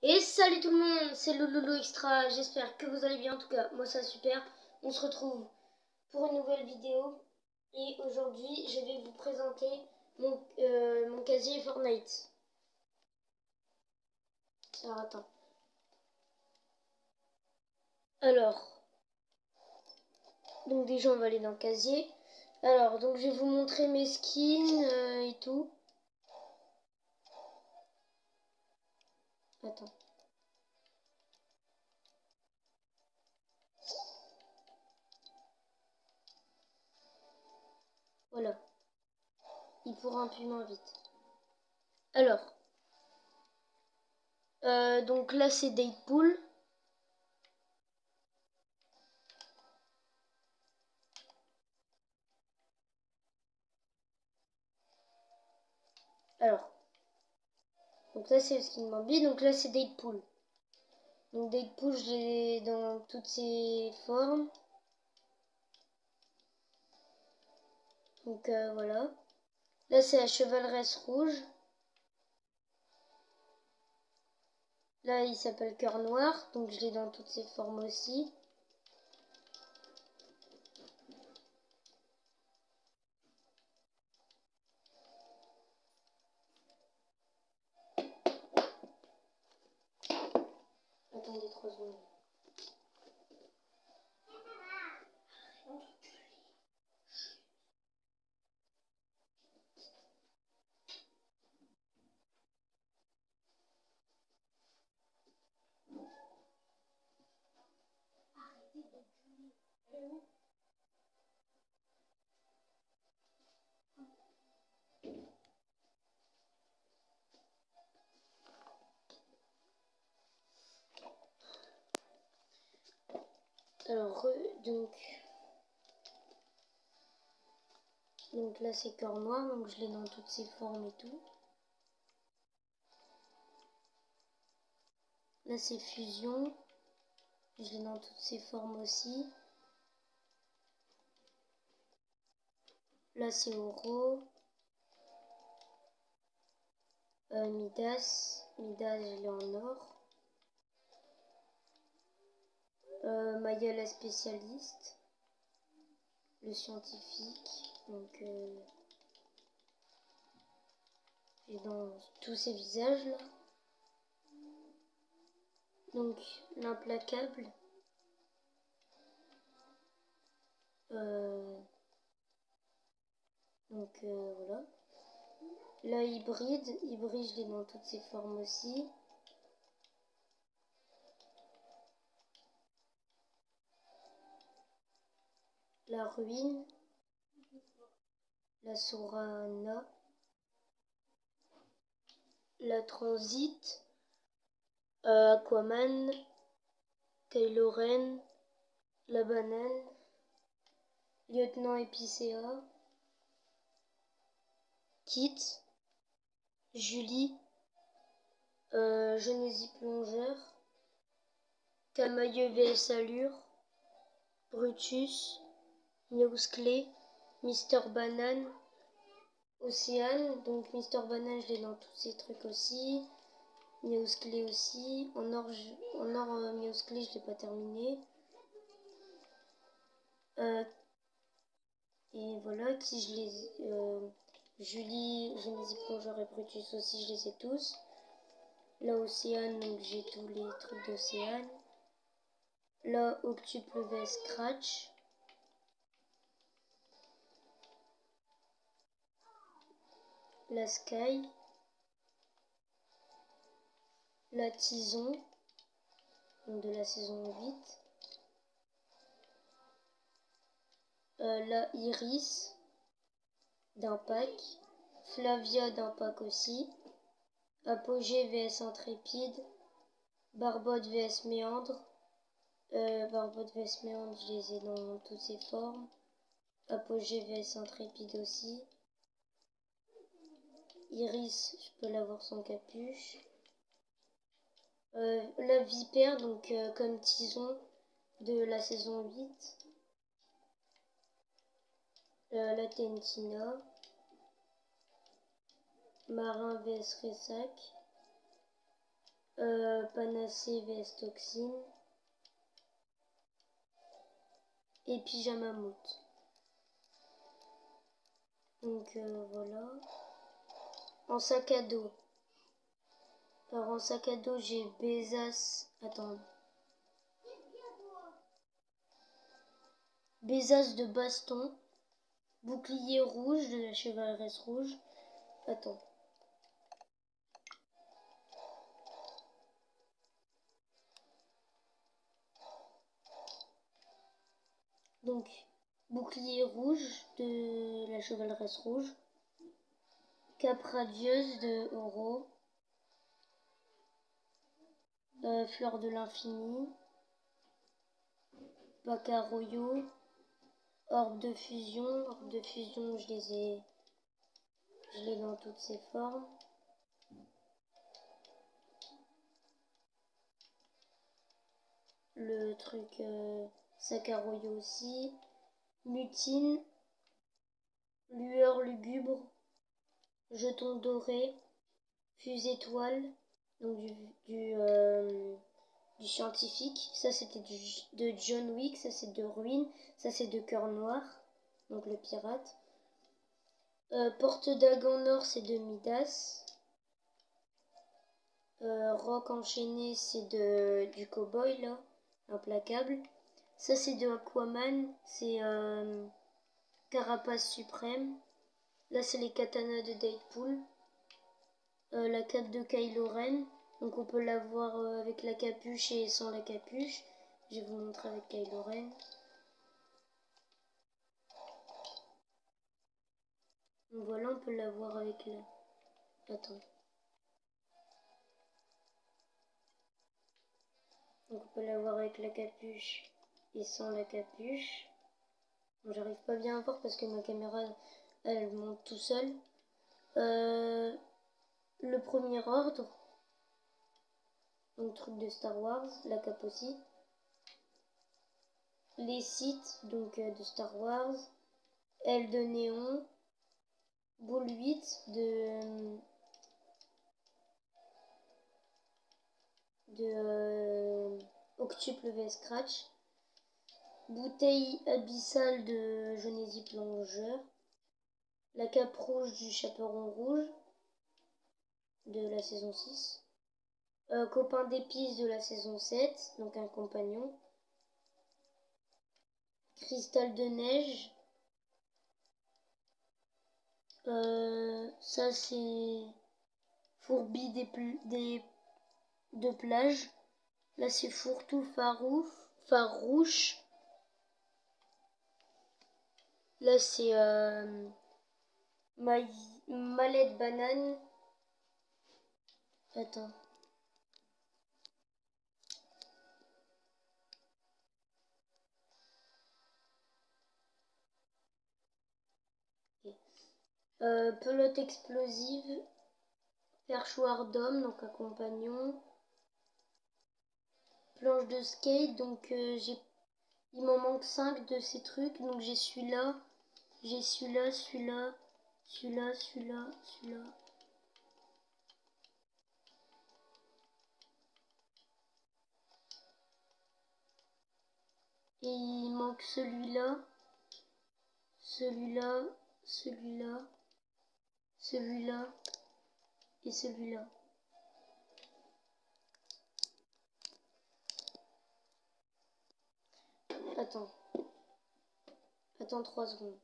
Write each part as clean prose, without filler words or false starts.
Et salut tout le monde, c'est le Loulou Extra, j'espère que vous allez bien, en tout cas moi ça va super. On se retrouve pour une nouvelle vidéo et aujourd'hui je vais vous présenter mon casier Fortnite. Alors attends. Alors, donc déjà on va aller dans le casier. Alors donc je vais vous montrer mes skins et tout. Attends. Voilà. Il pourra un peu moins vite. Alors. Donc là c'est Deadpool. Alors. Donc là c'est le skin Bambi. Donc là c'est Deadpool. Donc Deadpool je l'ai dans toutes ses formes. Donc voilà. Là c'est la chevaleresse rouge. Là il s'appelle Cœur Noir. Donc je l'ai dans toutes ses formes aussi. Attendez 3 secondes. Alors donc là c'est Cœur Noir, donc je l'ai dans toutes ses formes et tout. Là c'est Fusion, je l'ai dans toutes ses formes aussi. Là c'est Oro. Midas je l'ai en or. Maya la spécialiste, le scientifique, donc j'ai dans tous ces visages là. Donc l'implacable, voilà. La hybride je l'ai dans toutes ses formes aussi. La ruine, la Sorana, la Transit, Aquaman, Kylo Ren, la banane, Lieutenant Épicéa, Kit, Julie, Genésie Plongeur, Camailleux vs Allure, Brutus, Newsclay, Mister Banane, Océane, donc Mister Banane je l'ai dans tous ces trucs aussi, Newsclay aussi, en or Newsclay je l'ai pas terminé. Et voilà, qui je les Julie, Genésie Plongeur et Brutus aussi, je les ai tous. Là Océane, donc j'ai tous les trucs d'Océane. Là Octuple vs Scratch. La Sky. La Tison, donc de la saison 8. La Iris d'un pack. Flavia d'un pack aussi. Apogée vs Intrépide. Barbotte vs Méandre. Barbotte vs Méandre, je les ai dans toutes ces formes. Apogée vs Intrépide aussi. Iris, je peux l'avoir sans capuche. La Vipère, donc comme Tison de la saison 8. La Tentina. Marin vs Ressac. Panacée vs Toxine. Et Pyjama Mout. Donc voilà. En sac à dos. Alors en sac à dos j'ai Besace. Attends. Besace de baston. Bouclier rouge de la chevaleresse rouge. Attends. Donc, bouclier rouge de la chevaleresse rouge. Cape radieuse de Oro. Fleur de l'infini. Bacaroyo. Orbe de fusion. Orbe de fusion, je l'ai dans toutes ses formes. Le truc Sacaroyo aussi. Mutine. Lueur lugubre. Jeton doré. Fuse étoile. Donc du scientifique. Ça c'était de John Wick. Ça c'est de Ruine. Ça c'est de Cœur Noir. Donc le pirate. Porte d'Agan Nord c'est de Midas. Roc enchaîné c'est du cowboy là. Implacable. Ça c'est de Aquaman. C'est Carapace suprême. Là c'est les katanas de Deadpool. La cape de Kylo Ren. Donc on peut la voir avec la capuche et sans la capuche. Je vais vous montrer avec Kylo Ren. Donc voilà, on peut la voir avec la... Attends. Donc on peut la voir avec la capuche et sans la capuche. Bon, j'arrive pas bien à voir parce que ma caméra, elle monte tout seul. Le premier ordre. Donc truc de Star Wars, la cape aussi. Les sites donc de Star Wars. Aile de néon. Boule 8 de Octuple vs Scratch. Bouteille abyssale de Genésie Plongeur. La cape rouge du Chaperon rouge de la saison 6. Copain d'épices de la saison 7, donc un compagnon. Cristal de neige. Ça c'est Fourbi de plage. Là c'est Fourre-tout farouche. Là c'est Mallette banane. Attends. Pelote explosive. Perchoir d'homme, donc un compagnon. Planche de skate, donc il m'en manque 5 de ces trucs. Donc j'ai celui-là. J'ai celui-là, celui-là, celui-là, celui-là, celui-là. Et il manque celui-là, celui-là, celui-là, celui-là et celui-là. Attends. Attends 3 secondes.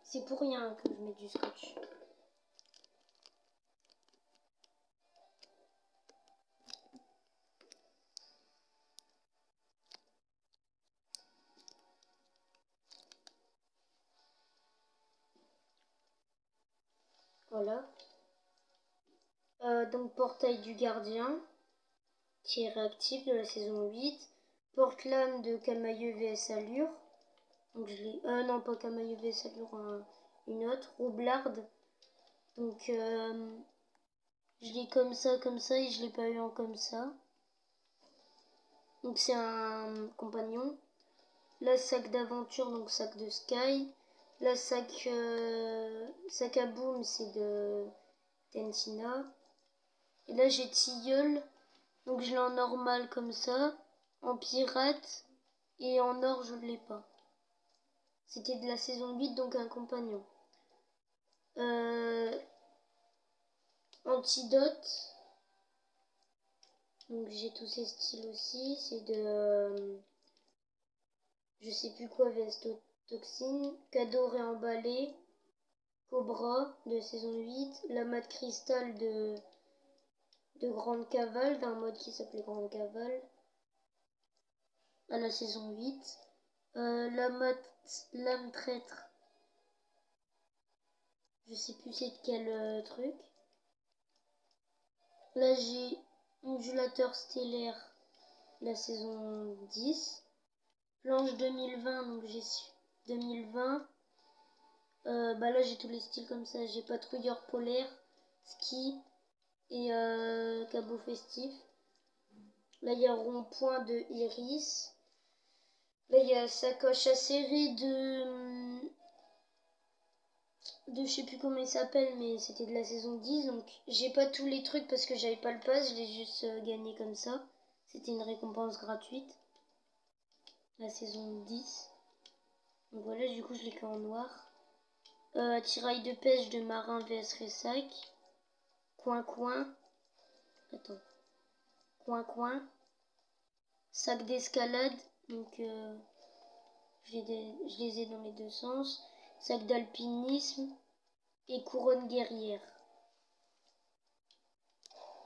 C'est pour rien que je mets du scotch. Voilà. Donc portail du gardien, qui est réactif de la saison 8. Porte-lame de Camailleux vs Allure. Donc je l'ai. Non, pas Camailleux vs Allure, une autre, roublarde. Donc je l'ai comme ça et je l'ai pas eu en comme ça. Donc c'est un compagnon. Là, sac d'aventure, donc sac de Sky. Là, sac à boom, c'est de Tensina. Et là, j'ai Tilleul. Donc je l'ai en normal comme ça, en pirate, et en or, je ne l'ai pas. C'était de la saison 8, donc un compagnon. Antidote. Donc j'ai tous ces styles aussi. C'est de... je sais plus quoi, Vestotoxine. Cadeau réemballé. Cobra de saison 8. La mat cristal de Grande Cavale, d'un mode qui s'appelait Grande Cavale. À la saison 8. La mat lame traître. Je sais plus c'est de quel truc. Là j'ai ondulateur stellaire, la saison 10. Planche 2020, donc j'ai 2020. Bah là j'ai tous les styles comme ça. J'ai patrouilleur polaire, ski et cabot festif. Là il y a rond-point de Iris. Là il y a sacoche acérée de je sais plus comment il s'appelle, mais c'était de la saison 10, donc j'ai pas tous les trucs parce que j'avais pas le pass, je l'ai juste gagné comme ça. C'était une récompense gratuite, la saison 10. Donc voilà, du coup je l'ai qu'en noir. Attirail de pêche de marin vs Ressac. Coin-coin. Attends. Coin-coin. Sac d'escalade, donc je les ai dans les deux sens. Sac d'alpinisme et couronne guerrière.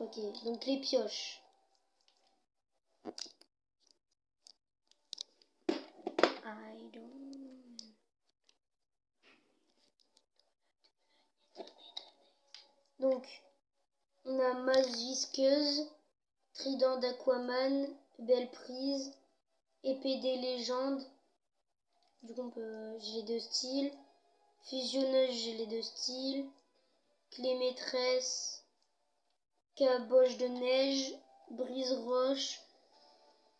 Ok, donc les pioches. Donc, on a masse visqueuse, trident d'Aquaman, belle prise, épée des légendes. Du coup, j'ai les deux styles. Fusionneuse, j'ai les deux styles. Clé maîtresse, caboche de neige, brise roche,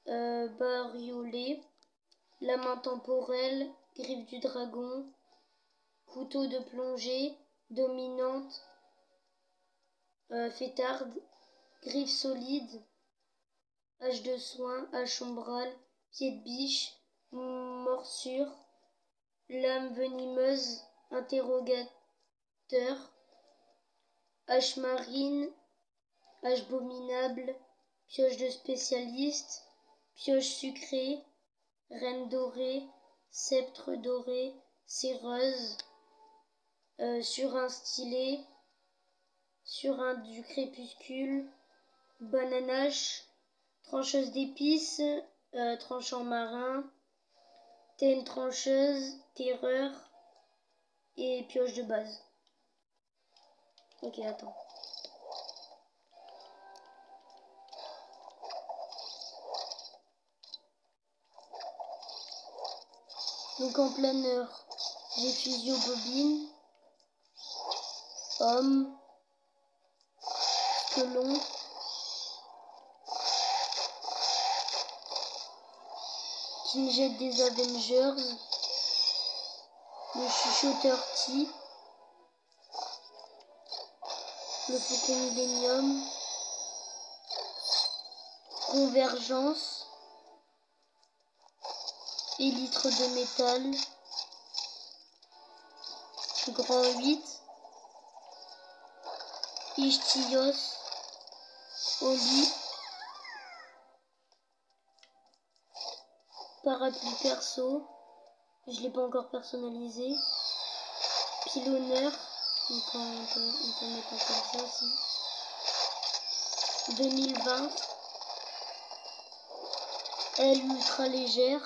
bariolé, la main temporelle, griffe du dragon, couteau de plongée, dominante, fêtarde, griffe solide, hache de soin, hache ombrale, pied de biche, morsure, lame venimeuse, interrogateur, hache marine, hache abominable, pioche de spécialiste, pioche sucrée, reine dorée, sceptre doré, céreuse, sur un stylet, sur un du crépuscule, bananache, trancheuse d'épices, tranchant marin, une trancheuse, terreur et pioche de base. Ok, attends. Donc en planeur, j'ai fusion bobine, homme, quelon, qui me jette des Avengers, le chuchoteur T, le Faucon Millennium, Convergence, élytre de métal, Grand 8, Ichthyios, Oli, Parapluie perso, je l'ai pas encore personnalisé, Pilonneur, donc on peut mettre un comme ça aussi, 2020, aile ultra légère,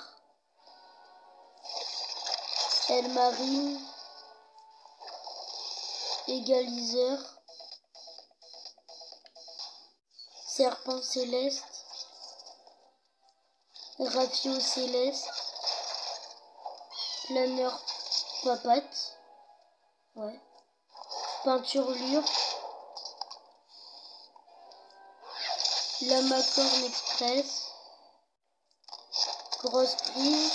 aile marine, égaliseur, serpent céleste, rafio céleste, planeur papate, Ouais. Peinturlure. Lamacorn Express. Grosse prise.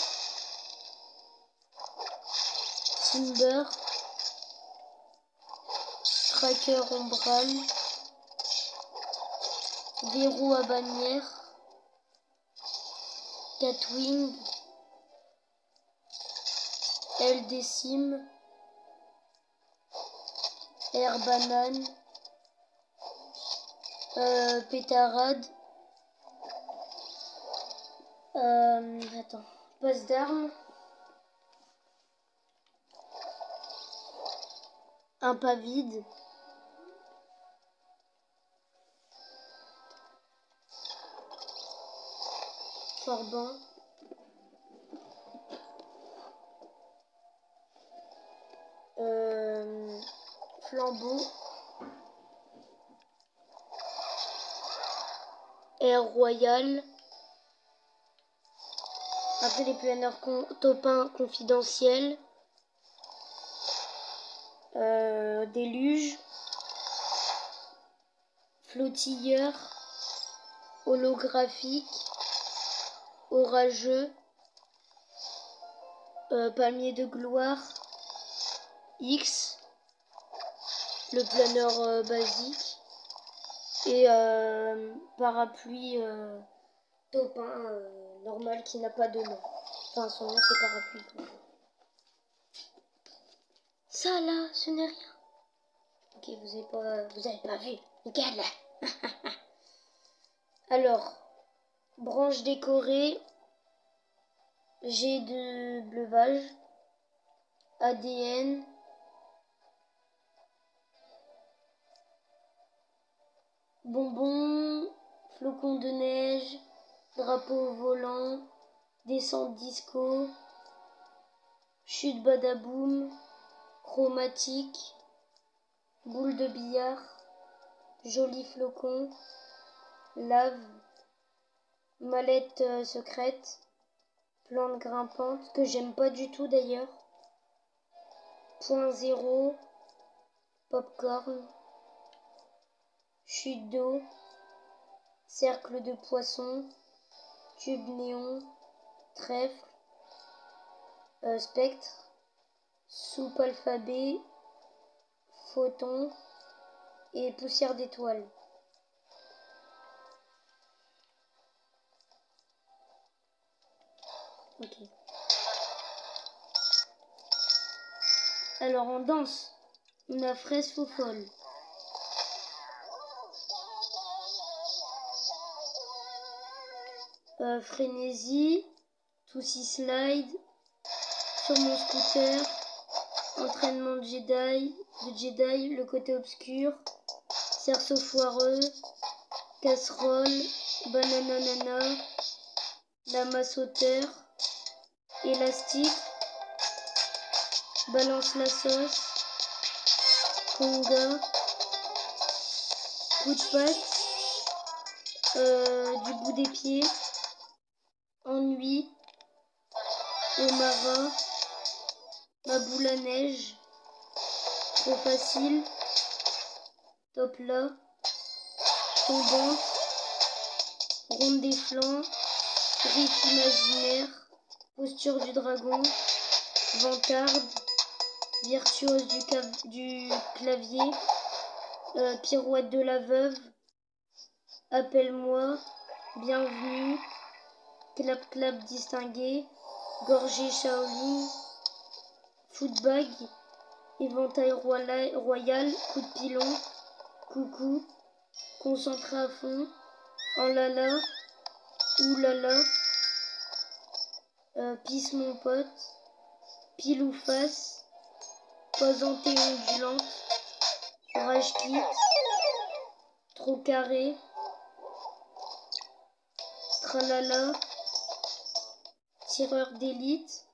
Timber. Tracker Ombral. Verrou à bannière. Catwing. L décime. Air banane. Pétarade. Attends. Passe d'armes. Un pas vide. Forban. Flambeau. Air Royal. Après les planeurs topins confidentiels. Déluge. Flottilleur. Holographique. Orageux. Palmier de gloire. X. Le planeur basique. Et parapluie topin normal qui n'a pas de nom. Enfin, son nom c'est parapluie. Ça là, ce n'est rien. Ok, vous avez pas vu. Nickel. Alors, branche décorée, jet de bleuvage, ADN, bonbons, flocons de neige, drapeau volant, descente disco, chute badaboum, chromatique, boule de billard, joli flocon, lave, mallette secrète, plante grimpante, que j'aime pas du tout d'ailleurs, point zéro, popcorn, chute d'eau, cercle de poisson, tube néon, trèfle, spectre, soupe alphabet, photon et poussière d'étoiles. Ok. Alors on danse. On a fraise faux folle. Frénésie. Tootsie slide. Sur mon scooter. Entraînement de Jedi, le côté obscur. Cerceau foireux. Casserole. Bananana. Lama sauteur. Élastique. Balance la sauce. Conga. Coup de patte. Du bout des pieds. Ennui. Omara. Ma boule à neige. Trop facile. Top là. Tombante. Ronde des flancs. Riff imaginaire. Posture du dragon. Vantarde. Virtuose du clavier. Pirouette de la veuve. Appelle-moi. Bienvenue. Clap clap distingué. Gorgée Shaolin. Footbag. Éventail royal. Coup de pilon. Coucou. Concentré à fond. En lala. Oulala. Pisse mon pote. Pile ou face. Posante et ondulante. Rage kit. Trop carré. Tralala. Tireur d'élite.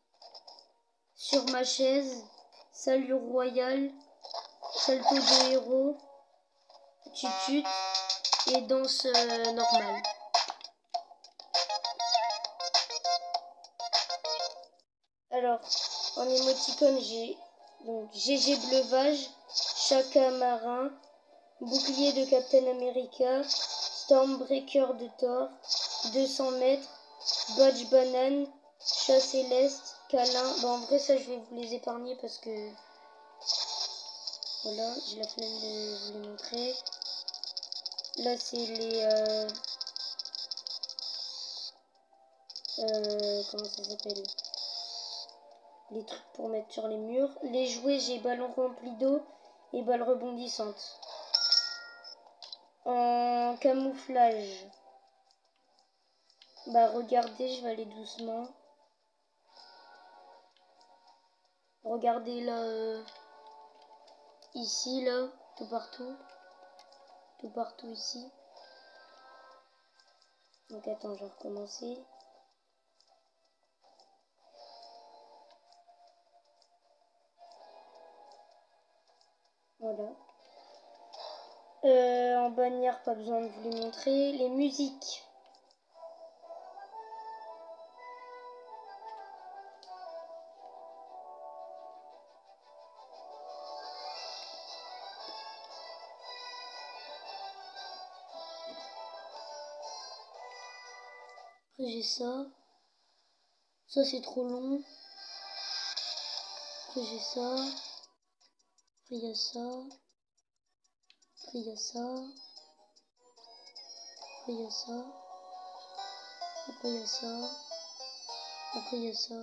Sur ma chaise. Salut royal. Salto de héros. Tutut. Et danse normale. Alors, en émoticône, j'ai Donc GG Bleuvage, Chaka Marin, Bouclier de Captain America, Stormbreaker de Thor, 200 mètres, Badge Banane, Chat Céleste, Câlin. Bon, en vrai, ça, je vais vous les épargner parce que... Voilà, j'ai la flemme de vous les montrer. Là, c'est les... comment ça s'appelle? Les trucs pour mettre sur les murs. Les jouets, j'ai ballon rempli d'eau et balle rebondissante. En camouflage, bah regardez, je vais aller doucement. Regardez là, ici, là, tout partout ici. Donc attends, je vais recommencer. Voilà. En bannière, pas besoin de vous les montrer. Les musiques. Après j'ai ça. Ça c'est trop long. Après j'ai ça. Après il y a ça. Après il y a ça. Après il y a ça. Après il y a ça. Après il y a ça.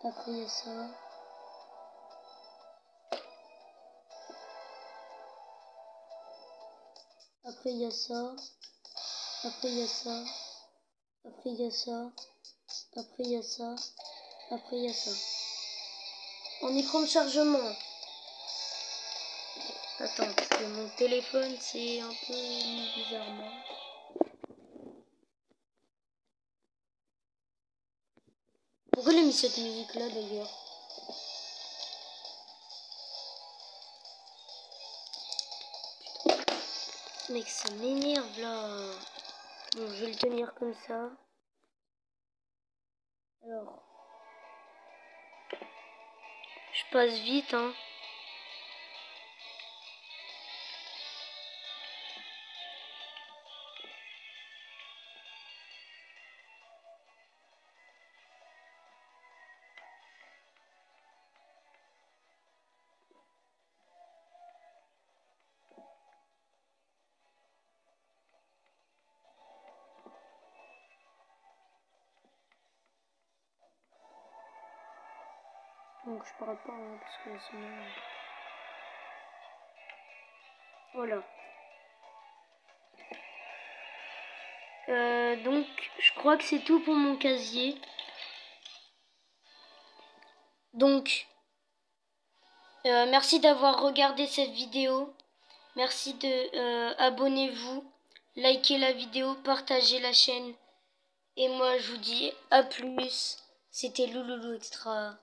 Après il y a ça. Après il y a ça. Après il y a ça. Après il y a ça. Après il y a ça. Après il y a ça. En écran de chargement. Attends, parce que mon téléphone c'est un peu mis bizarrement. Pourquoi il a mis cette musique là d'ailleurs? Mec, ça m'énerve là. Bon, je vais le tenir comme ça. Alors, je passe vite, hein. Donc je parle pas, hein, parce que sinon... Voilà. Donc, je crois que c'est tout pour mon casier. Donc, merci d'avoir regardé cette vidéo. Merci de abonnez-vous, likez la vidéo, partagez la chaîne. Et moi, je vous dis à plus. C'était Louloulou Extra.